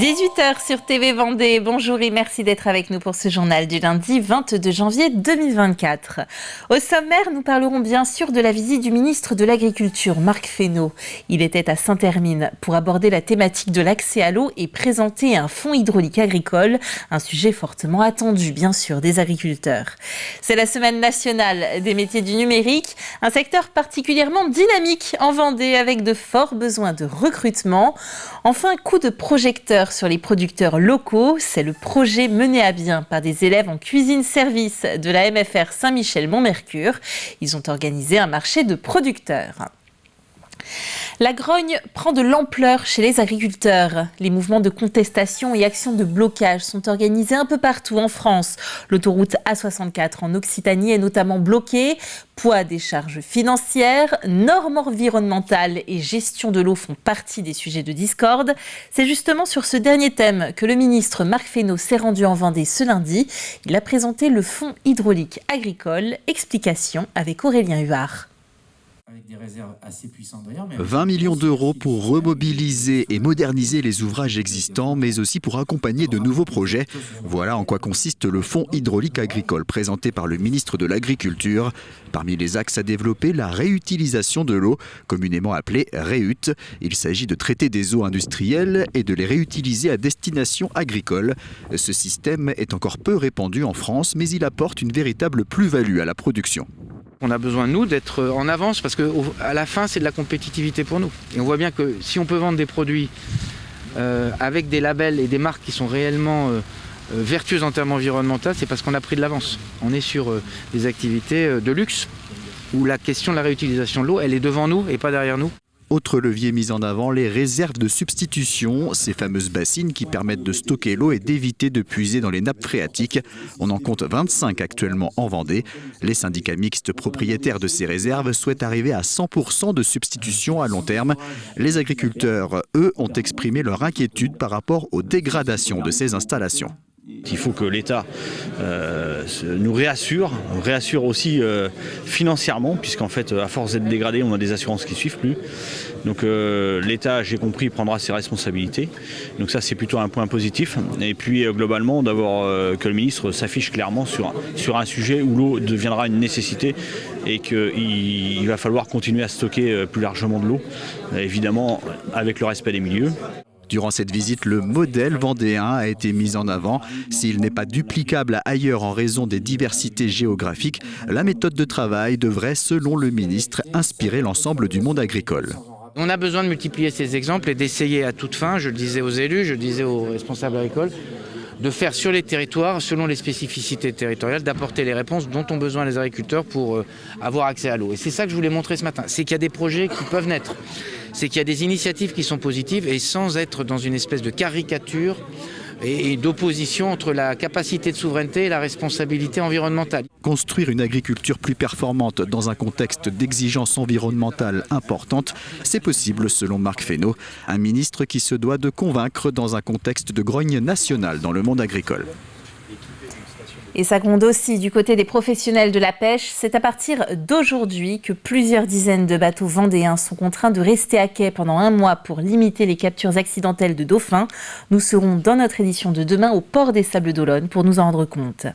18h sur TV Vendée. Bonjour et merci d'être avec nous pour ce journal du lundi 22 janvier 2024. Au sommaire, nous parlerons bien sûr de la visite du ministre de l'Agriculture, Marc Fesneau. Il était à Saint-Hermine pour aborder la thématique de l'accès à l'eau et présenter un fonds hydraulique agricole, un sujet fortement attendu bien sûr des agriculteurs. C'est la semaine nationale des métiers du numérique, un secteur particulièrement dynamique en Vendée avec de forts besoins de recrutement. Enfin, coup de projecteur sur les producteurs locaux, c'est le projet mené à bien par des élèves en cuisine-service de la MFR Saint-Michel-Mont-Mercure. Ils ont organisé un marché de producteurs. La grogne prend de l'ampleur chez les agriculteurs. Les mouvements de contestation et actions de blocage sont organisés un peu partout en France. L'autoroute A64 en Occitanie est notamment bloquée. Poids des charges financières, normes environnementales et gestion de l'eau font partie des sujets de discorde. C'est justement sur ce dernier thème que le ministre Marc Fesneau s'est rendu en Vendée ce lundi. Il a présenté le fonds hydraulique agricole. Explication avec Aurélien Huard. Avec des réserves assez puissantes d'ailleurs. 20 millions d'euros pour remobiliser et moderniser les ouvrages existants, mais aussi pour accompagner de nouveaux projets. Voilà en quoi consiste le fonds hydraulique agricole présenté par le ministre de l'Agriculture. Parmi les axes à développer, la réutilisation de l'eau, communément appelée REUT. Il s'agit de traiter des eaux industrielles et de les réutiliser à destination agricole. Ce système est encore peu répandu en France, mais il apporte une véritable plus-value à la production. On a besoin, nous, d'être en avance parce qu'à la fin, c'est de la compétitivité pour nous. Et on voit bien que si on peut vendre des produits avec des labels et des marques qui sont réellement vertueuses en termes environnementaux, c'est parce qu'on a pris de l'avance. On est sur des activités de luxe où la question de la réutilisation de l'eau, elle est devant nous et pas derrière nous. Autre levier mis en avant, les réserves de substitution, ces fameuses bassines qui permettent de stocker l'eau et d'éviter de puiser dans les nappes phréatiques. On en compte 25 actuellement en Vendée. Les syndicats mixtes propriétaires de ces réserves souhaitent arriver à 100% de substitution à long terme. Les agriculteurs, eux, ont exprimé leur inquiétude par rapport aux dégradations de ces installations. Il faut que l'État nous réassure aussi financièrement, puisqu'en fait, à force d'être dégradé, on a des assurances qui ne suivent plus. Donc l'État, j'ai compris, prendra ses responsabilités. Donc ça, c'est plutôt un point positif. Et puis globalement, d'abord que le ministre s'affiche clairement sur un sujet où l'eau deviendra une nécessité et qu'il va falloir continuer à stocker plus largement de l'eau, évidemment avec le respect des milieux. Durant cette visite, le modèle vendéen a été mis en avant. S'il n'est pas duplicable ailleurs en raison des diversités géographiques, la méthode de travail devrait, selon le ministre, inspirer l'ensemble du monde agricole. On a besoin de multiplier ces exemples et d'essayer à toute fin, je le disais aux élus, je le disais aux responsables agricoles, de faire sur les territoires, selon les spécificités territoriales, d'apporter les réponses dont ont besoin les agriculteurs pour avoir accès à l'eau. Et c'est ça que je voulais montrer ce matin, c'est qu'il y a des projets qui peuvent naître, c'est qu'il y a des initiatives qui sont positives et sans être dans une espèce de caricature et d'opposition entre la capacité de souveraineté et la responsabilité environnementale. Construire une agriculture plus performante dans un contexte d'exigences environnementales importantes, c'est possible selon Marc Fesneau, un ministre qui se doit de convaincre dans un contexte de grogne nationale dans le monde agricole. Et ça gronde aussi du côté des professionnels de la pêche. C'est à partir d'aujourd'hui que plusieurs dizaines de bateaux vendéens sont contraints de rester à quai pendant un mois pour limiter les captures accidentelles de dauphins. Nous serons dans notre édition de demain au port des Sables d'Olonne pour nous en rendre compte.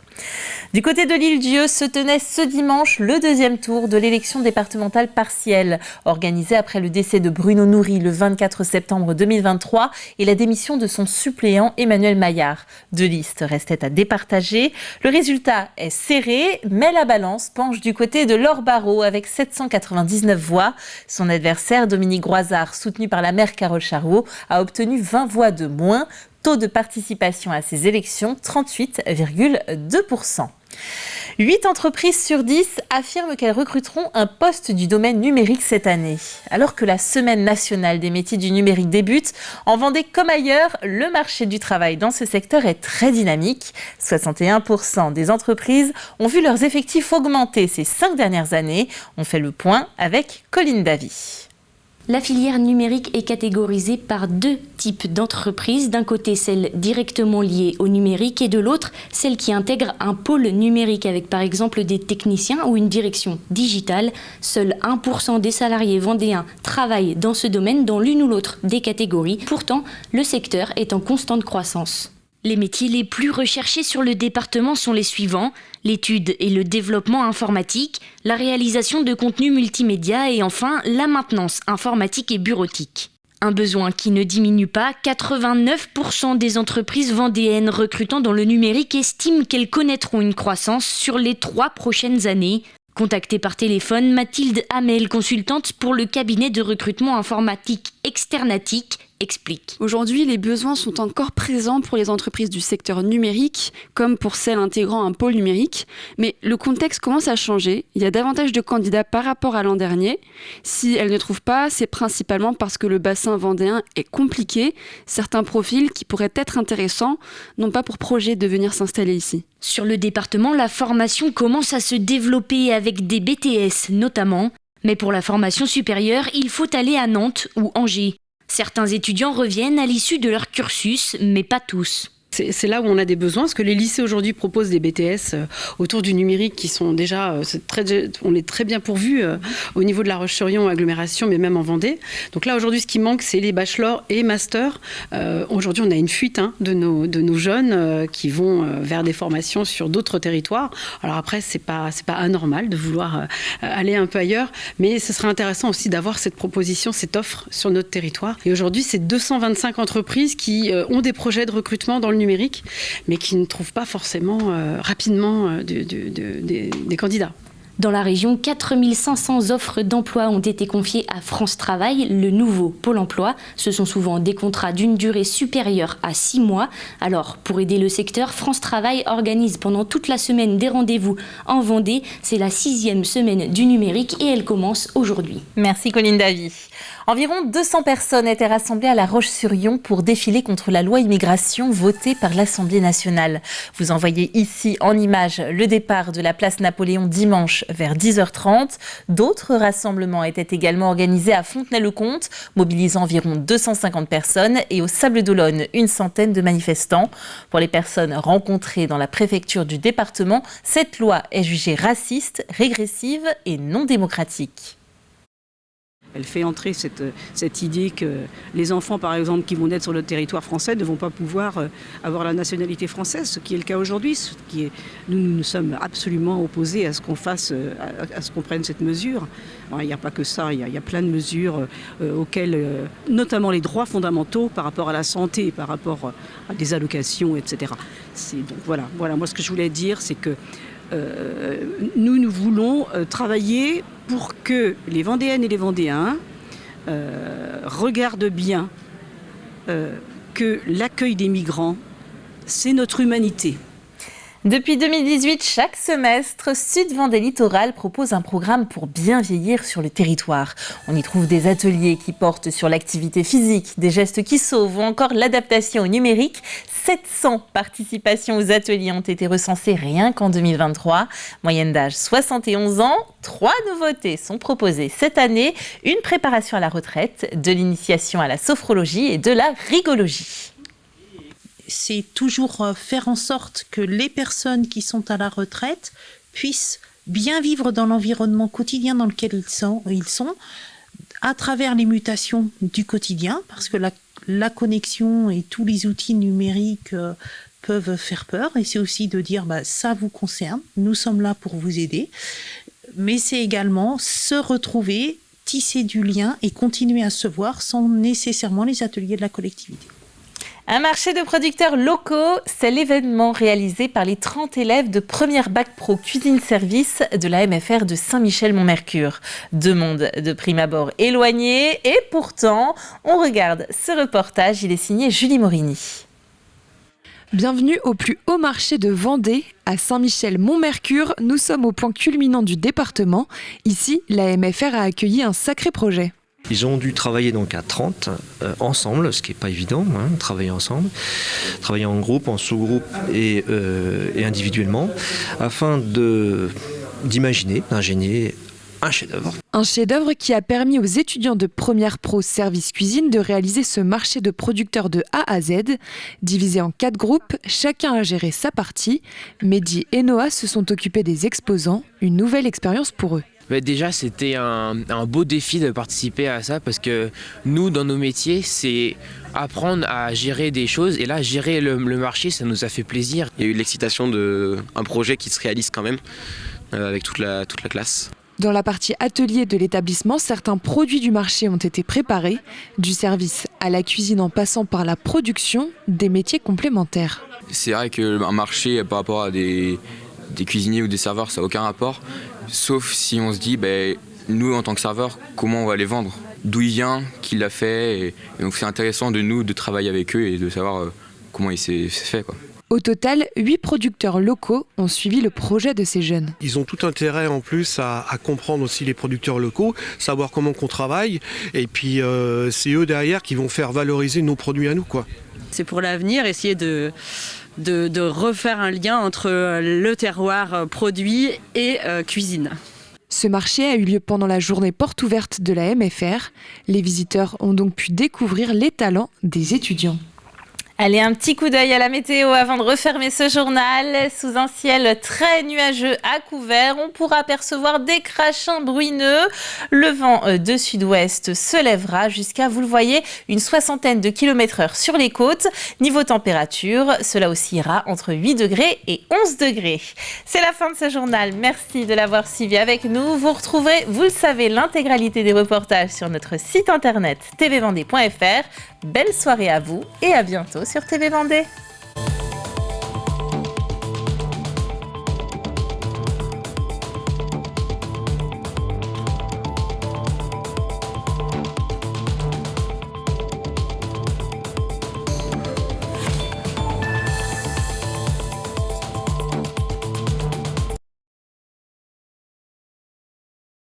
Du côté de l'Île-Dieu se tenait ce dimanche le deuxième tour de l'élection départementale partielle, organisée après le décès de Bruno Noury le 24 septembre 2023 et la démission de son suppléant Emmanuel Maillard. Deux listes restaient à départager. Le résultat est serré, mais la balance penche du côté de Laure Barraud avec 799 voix. Son adversaire, Dominique Groisard, soutenu par la maire Carole Charvot, a obtenu 20 voix de moins. Taux de participation à ces élections, 38,2%. 8 entreprises sur 10 affirment qu'elles recruteront un poste du domaine numérique cette année. Alors que la Semaine nationale des métiers du numérique débute, en Vendée comme ailleurs, le marché du travail dans ce secteur est très dynamique. 61% des entreprises ont vu leurs effectifs augmenter ces 5 dernières années. On fait le point avec Colline Davy. La filière numérique est catégorisée par 2 types d'entreprises. D'un côté, celles directement liées au numérique et de l'autre, celles qui intègrent un pôle numérique avec par exemple des techniciens ou une direction digitale. Seul 1% des salariés vendéens travaillent dans ce domaine dans l'une ou l'autre des catégories. Pourtant, le secteur est en constante croissance. Les métiers les plus recherchés sur le département sont les suivants: l'étude et le développement informatique, la réalisation de contenus multimédia et enfin la maintenance informatique et bureautique. Un besoin qui ne diminue pas, 89% des entreprises vendéennes recrutant dans le numérique estiment qu'elles connaîtront une croissance sur les 3 prochaines années. Contactée par téléphone, Mathilde Hamel, consultante pour le cabinet de recrutement informatique Externatic, explique. Aujourd'hui, les besoins sont encore présents pour les entreprises du secteur numérique, comme pour celles intégrant un pôle numérique. Mais le contexte commence à changer. Il y a davantage de candidats par rapport à l'an dernier. Si elles ne trouvent pas, c'est principalement parce que le bassin vendéen est compliqué. Certains profils qui pourraient être intéressants n'ont pas pour projet de venir s'installer ici. Sur le département, la formation commence à se développer avec des BTS notamment. Mais pour la formation supérieure, il faut aller à Nantes ou Angers. Certains étudiants reviennent à l'issue de leur cursus, mais pas tous. C'est là où on a des besoins, parce que les lycées aujourd'hui proposent des BTS autour du numérique qui sont déjà, on est très bien pourvus au niveau de La Roche-sur-Yon, agglomération, mais même en Vendée. Donc là aujourd'hui, ce qui manque, c'est les bachelors et masters. Aujourd'hui, on a une fuite de nos jeunes qui vont vers des formations sur d'autres territoires. Alors après, c'est pas anormal de vouloir aller un peu ailleurs, mais ce serait intéressant aussi d'avoir cette proposition, cette offre sur notre territoire. Et aujourd'hui, c'est 225 entreprises qui ont des projets de recrutement dans le numérique, mais qui ne trouvent pas forcément rapidement des candidats. Dans la région, 4500 offres d'emploi ont été confiées à France Travail, le nouveau Pôle emploi. Ce sont souvent des contrats d'une durée supérieure à 6 mois. Alors, pour aider le secteur, France Travail organise pendant toute la semaine des rendez-vous en Vendée. C'est la 6e semaine du numérique et elle commence aujourd'hui. Merci Colline Davy. Environ 200 personnes étaient rassemblées à La Roche-sur-Yon pour défiler contre la loi immigration votée par l'Assemblée nationale. Vous en voyez ici en image le départ de la place Napoléon dimanche vers 10h30. D'autres rassemblements étaient également organisés à Fontenay-le-Comte, mobilisant environ 250 personnes, et au Sables-d'Olonne, une centaine de manifestants. Pour les personnes rencontrées dans la préfecture du département, cette loi est jugée raciste, régressive et non démocratique. Elle fait entrer cette idée que les enfants, par exemple, qui vont naître sur le territoire français ne vont pas pouvoir avoir la nationalité française, ce qui est le cas aujourd'hui. Nous sommes absolument opposés à ce qu'on fasse, à ce qu'on prenne cette mesure. Alors, il n'y a pas que ça, il y a plein de mesures auxquelles, notamment les droits fondamentaux par rapport à la santé, par rapport à des allocations, etc. Donc voilà, moi ce que je voulais dire, c'est que nous voulons travailler pour que les Vendéennes et les Vendéens regardent bien que l'accueil des migrants, c'est notre humanité. Depuis 2018, chaque semestre, Sud Vendée Littoral propose un programme pour bien vieillir sur le territoire. On y trouve des ateliers qui portent sur l'activité physique, des gestes qui sauvent ou encore l'adaptation au numérique. 700 participations aux ateliers ont été recensées rien qu'en 2023. Moyenne d'âge 71 ans, 3 nouveautés sont proposées cette année. Une préparation à la retraite, de l'initiation à la sophrologie et de la rigologie. C'est toujours faire en sorte que les personnes qui sont à la retraite puissent bien vivre dans l'environnement quotidien dans lequel ils sont à travers les mutations du quotidien, parce que la connexion et tous les outils numériques peuvent faire peur, et c'est aussi de dire ça vous concerne, nous sommes là pour vous aider, mais c'est également se retrouver, tisser du lien et continuer à se voir sans nécessairement les ateliers de la collectivité. Un marché de producteurs locaux, c'est l'événement réalisé par les 30 élèves de première bac pro cuisine-service de la MFR de Saint-Michel-Mont-Mercure. 2 mondes de prime abord éloignés et pourtant, on regarde ce reportage, il est signé Julie Morini. Bienvenue au plus haut marché de Vendée, à Saint-Michel-Mont-Mercure. Nous sommes au point culminant du département. Ici, la MFR a accueilli un sacré projet. Ils ont dû travailler donc à 30 ensemble, ce qui n'est pas évident, travailler ensemble, travailler en groupe, en sous-groupe et individuellement, afin d'imaginer, d'ingénier un chef-d'œuvre. Un chef-d'œuvre qui a permis aux étudiants de première pro service cuisine de réaliser ce marché de producteurs de A à Z. Divisé en 4 groupes, chacun a géré sa partie. Mehdi et Noah se sont occupés des exposants, une nouvelle expérience pour eux. Déjà, c'était un beau défi de participer à ça parce que nous, dans nos métiers, c'est apprendre à gérer des choses. Et là, gérer le marché, ça nous a fait plaisir. Il y a eu l'excitation d'un projet qui se réalise quand même avec toute la classe. Dans la partie atelier de l'établissement, certains produits du marché ont été préparés, du service à la cuisine en passant par la production, des métiers complémentaires. C'est vrai qu'un marché par rapport à des cuisiniers ou des serveurs, ça n'a aucun rapport, sauf si on se dit, nous en tant que serveurs, comment on va les vendre, d'où il vient, qui l'a fait, et donc c'est intéressant de nous de travailler avec eux et de savoir comment il s'est fait, quoi. Au total, 8 producteurs locaux ont suivi le projet de ces jeunes. Ils ont tout intérêt en plus à comprendre aussi les producteurs locaux, savoir comment qu'on travaille, et puis c'est eux derrière qui vont faire valoriser nos produits à nous, quoi. C'est pour l'avenir, essayer de refaire un lien entre le terroir produit et cuisine. Ce marché a eu lieu pendant la journée porte ouverte de la MFR. Les visiteurs ont donc pu découvrir les talents des étudiants. Allez, un petit coup d'œil à la météo avant de refermer ce journal. Sous un ciel très nuageux à couvert, on pourra apercevoir des crachins bruineux. Le vent de sud-ouest se lèvera jusqu'à, vous le voyez, une 60aine de km/h sur les côtes. Niveau température, cela oscillera entre 8 degrés et 11 degrés. C'est la fin de ce journal. Merci de l'avoir suivi avec nous. Vous retrouverez, vous le savez, l'intégralité des reportages sur notre site internet tvvendée.fr. Belle soirée à vous et à bientôt sur TV Vendée.